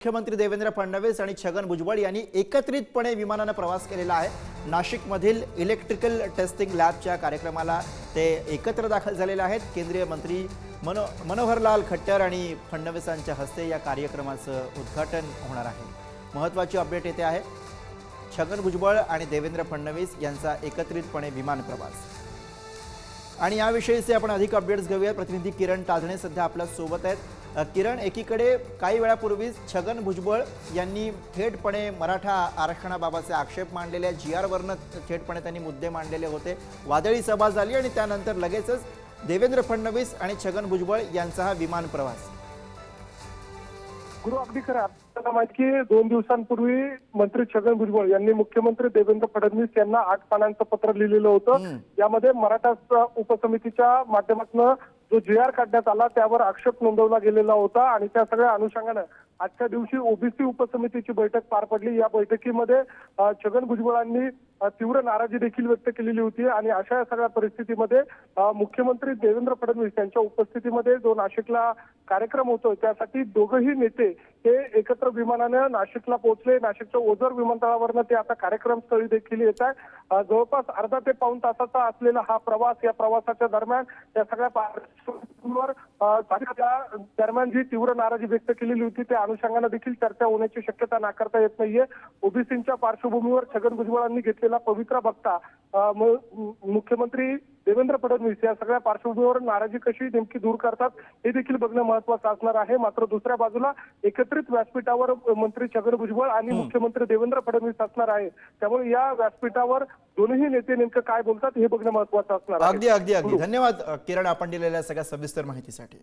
मुख्यमंत्री देवेंद्र फडणवीस आणि छगन भुजबळ यांनी एकत्रितपणे विमानाने प्रवास केलेला आहे। नाशिकमधील इलेक्ट्रिकल टेस्टिंग लॅबच्या कार्यक्रमाला ते एकत्र दाखल झालेले आहेत। केंद्रीय मंत्री मनोहरलाल खट्टर आणि फडणवीसांच्या हस्ते या कार्यक्रमाचं उद्घाटन होणार आहे। महत्त्वाची अपडेट येते आहे, छगन भुजबळ आणि देवेंद्र फडणवीस यांचा एकत्रितपणे विमान प्रवास। आणि याविषयीचे आपण अधिक अपडेट्स घेऊया। प्रतिनिधी किरण ताजणे सध्या आपल्या सोबत आहेत। किरण, एकीकडे काही वेळापूर्वीच छगन भुजबळ यांनी थेटपणे मराठा आरक्षणाबाबतचे आक्षेप मांडलेले, GR वरनं थेटपणे त्यांनी मुद्दे मांडलेले होते। वादळी सभा झाली आणि त्यानंतर लगेचच देवेंद्र फडणवीस आणि छगन भुजबळ यांचा हा विमान प्रवास। गुरु, अगदी खरं आपल्याला माहिती की 2 दिवसांपूर्वी मंत्री छगन भुजबळ यांनी मुख्यमंत्री देवेंद्र फडणवीस यांना 8 पानांचं पत्र लिहिलेलं होतं। यामध्ये मराठा उपसमितीच्या माध्यमातून जो GR काढण्यात आला त्यावर आक्षेप नोंदवला गेलेला होता आणि त्या सगळ्या अनुषंगाने आजच्या दिवशी ओबीसी उपसमितीची बैठक पार पडली। या बैठकीमध्ये छगन भुजबळांनी तीव्र नाराजी देखील व्यक्त केलेली होती आणि अशा सगळ्या परिस्थितीमध्ये मुख्यमंत्री देवेंद्र फडणवीस यांच्या उपस्थितीमध्ये जो नाशिकला कार्यक्रम होतो त्यासाठी दोघंही नेते हे एकत्र विमानाने नाशिकला पोहोचले। नाशिकच्या ओझर विमानतळावरनं ते आता कार्यक्रमस्थळी देखील येत आहे। जवळपास अर्धा ते पाऊण तासाचा असलेला हा प्रवास, या प्रवासाच्या दरम्यान या सगळ्या दरम्यान जी तीव्र नाराजी व्यक्त केलेली होती त्या अनुषंगाने देखील चर्चा होण्याची शक्यता नाकारता येत नाहीये। ओबीसींच्या पार्श्वभूमीवर छगन भुजबळांनी घेतलेला पवित्रा बघता मुख्यमंत्री देवेंद्र फडणवीस या सगळ्या पार्श्वभूमीवर नाराजी कशी नेमकी दूर करतात हे देखील बघणं महत्त्वाचं असणार आहे। मात्र दुसऱ्या बाजूला एकत्रित व्यासपीठावर मंत्री छगन भुजबळ आणि मुख्यमंत्री देवेंद्र फडणवीस असणार आहे, त्यामुळे या व्यासपीठावर दोन्ही नेते नेमकं काय बोलतात हे बघणं महत्त्वाचं असणार आहे। अगदी अगदी अगदी धन्यवाद किरण, आपण दिलेल्या सगळ्या सविस्तर माहितीसाठी।